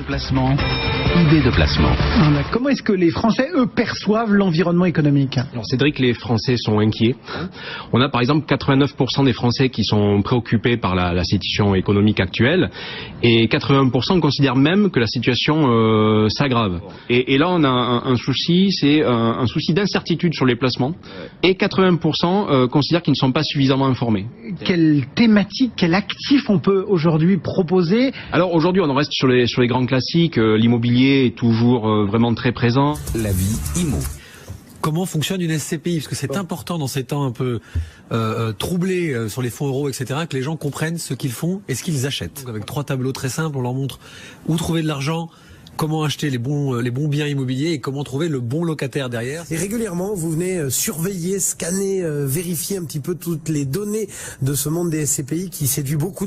placement, idée de placement. Voilà. Comment est-ce que les Français, eux, perçoivent l'environnement économique? Alors Cédric, les Français sont inquiets. On a par exemple 89% des Français qui sont préoccupés par la situation économique actuelle et 81% considèrent même que la situation s'aggrave. Et là on a un souci, c'est un souci d'incertitude sur les placements et 80% considèrent qu'ils ne sont pas suffisamment informés. Quelle thématique, quel actif on peut aujourd'hui proposer? Alors aujourd'hui on en reste sur les grands classiques, l'immobilier est toujours vraiment très présent. La vie IMO. Comment fonctionne une SCPI? Parce que c'est important dans ces temps un peu troublés sur les fonds euros, etc., que les gens comprennent ce qu'ils font et ce qu'ils achètent. Avec 3 tableaux très simples, on leur montre où trouver de l'argent, comment acheter les bons biens immobiliers et comment trouver le bon locataire derrière. Et régulièrement, vous venez surveiller, scanner, vérifier un petit peu toutes les données de ce monde des SCPI qui séduit beaucoup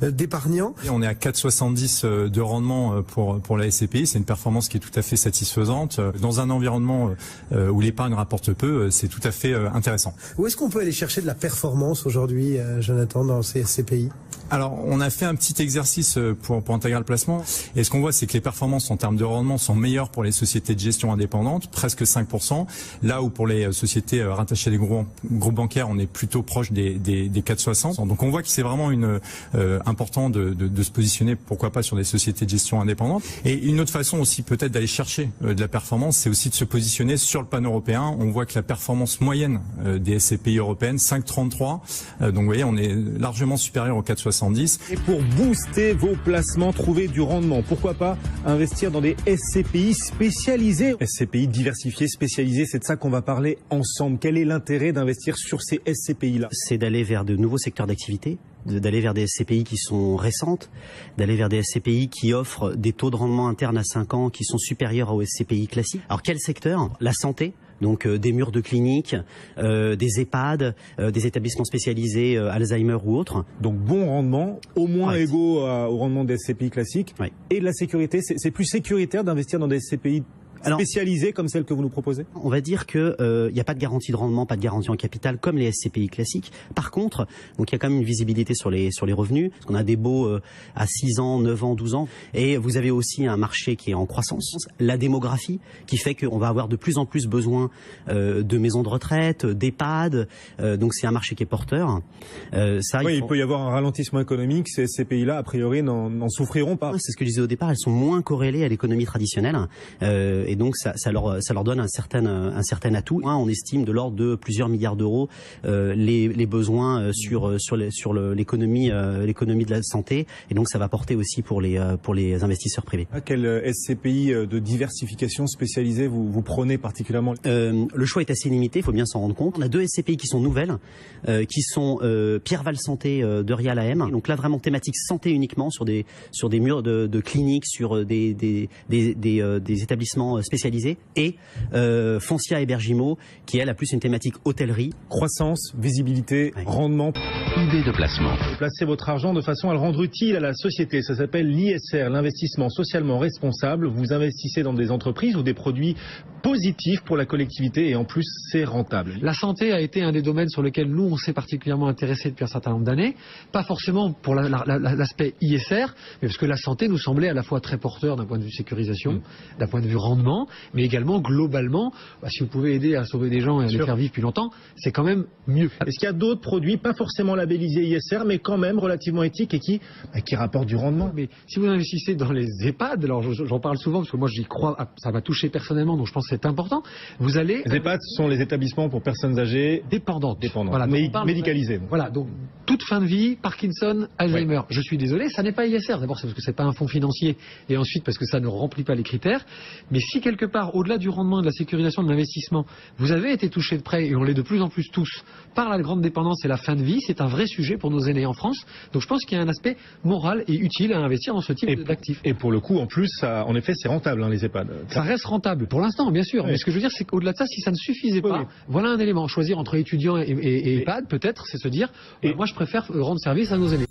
d'épargnants. On est à 4,70 de rendement pour la SCPI. C'est une performance qui est tout à fait satisfaisante. Dans un environnement où l'épargne rapporte peu, c'est tout à fait intéressant. Où est-ce qu'on peut aller chercher de la performance aujourd'hui, Jonathan, dans ces SCPI? Alors, on a fait un petit exercice pour intégrer le placement. Et ce qu'on voit, c'est que les performances en termes de rendement sont meilleures pour les sociétés de gestion indépendantes, presque 5%. Là où pour les sociétés rattachées à des groupes bancaires, on est plutôt proche des 4,60. Donc on voit que c'est vraiment important de se positionner, pourquoi pas, sur des sociétés de gestion indépendantes. Et une autre façon aussi peut-être d'aller chercher de la performance, c'est aussi de se positionner sur le pan européen. On voit que la performance moyenne des SCPI européennes, 5,33. Donc vous voyez, on est largement supérieur aux 4,70. Et pour booster vos placements, trouver du rendement, pourquoi pas investir dans des SCPI spécialisés. SCPI diversifiés, spécialisés, c'est de ça qu'on va parler ensemble. Quel est l'intérêt d'investir sur ces SCPI-là? C'est d'aller vers de nouveaux secteurs d'activité, d'aller vers des SCPI qui sont récentes, d'aller vers des SCPI qui offrent des taux de rendement internes à 5 ans qui sont supérieurs aux SCPI classiques. Alors quel secteur? La santé. Donc des murs de cliniques, des EHPAD, des établissements spécialisés Alzheimer ou autres. Donc bon rendement, au moins égaux au rendement des SCPI classiques. Ouais. Et de la sécurité, c'est plus sécuritaire d'investir dans des SCPI spécialisées comme celles que vous nous proposez? On va dire que il n'y a pas de garantie de rendement, pas de garantie en capital comme les SCPI classiques. Par contre, donc il y a quand même une visibilité sur les revenus, parce qu'on a des baux à 6 ans, 9 ans, 12 ans, et vous avez aussi un marché qui est en croissance, la démographie qui fait qu'on va avoir de plus en plus besoin de maisons de retraite, d'EHPAD, donc c'est un marché qui est porteur. Il peut y avoir un ralentissement économique, ces SCPI-là a priori n'en souffriront pas. C'est ce que je disais au départ, elles sont moins corrélées à l'économie traditionnelle. Et donc ça leur donne un certain atout. On estime de l'ordre de plusieurs milliards d'euros les besoins sur l'économie de la santé, et donc ça va porter aussi pour les investisseurs privés. Quel SCPI de diversification spécialisée vous prenez particulièrement? Le choix est assez limité, il faut bien s'en rendre compte. On a 2 SCPI qui sont nouvelles, qui sont Pierreval Santé de Rial AM. Donc là vraiment thématique santé uniquement sur des murs de cliniques, sur des établissements spécialisés, et Foncia Hébergimo qui elle a plus une thématique hôtellerie. Croissance, visibilité, rendement. Idée de placement. Placez votre argent de façon à le rendre utile à la société. Ça s'appelle l'ISR, l'investissement socialement responsable. Vous investissez dans des entreprises ou des produits positifs pour la collectivité et en plus c'est rentable. La santé a été un des domaines sur lesquels nous on s'est particulièrement intéressé depuis un certain nombre d'années. Pas forcément pour l'aspect ISR, mais parce que la santé nous semblait à la fois très porteur d'un point de vue sécurisation, d'un point de vue rendement, mais également globalement, si vous pouvez aider à sauver des gens et à les faire vivre plus longtemps, c'est quand même mieux. Est-ce qu'il y a d'autres produits, pas forcément labellisés ISR, mais quand même relativement éthiques et qui rapportent du rendement? Mais si vous investissez dans les EHPAD, alors j'en parle souvent parce que moi j'y crois, ça m'a touché personnellement, donc je pense que c'est important. Vous allez... Les EHPAD sont les établissements pour personnes âgées dépendantes. Voilà, médicalisées. Voilà, donc toute fin de vie, Parkinson, Alzheimer. Ouais. Je suis désolé, ça n'est pas ISR. D'abord c'est parce que c'est pas un fonds financier, et ensuite parce que ça ne remplit pas les critères. Mais si quelque part, au-delà du rendement et de la sécurisation de l'investissement, vous avez été touché de près, et on l'est de plus en plus tous, par la grande dépendance et la fin de vie, c'est un vrai sujet pour nos aînés en France. Donc je pense qu'il y a un aspect moral et utile à investir dans ce type d'actifs. Et pour le coup, en plus, en effet, c'est rentable, les EHPAD. Ça reste rentable, pour l'instant, bien sûr. Oui. Mais ce que je veux dire, c'est qu'au-delà de ça, si ça ne suffisait pas, voilà un élément. Choisir entre étudiants et EHPAD, peut-être, c'est se dire, moi je préfère rendre service à nos aînés.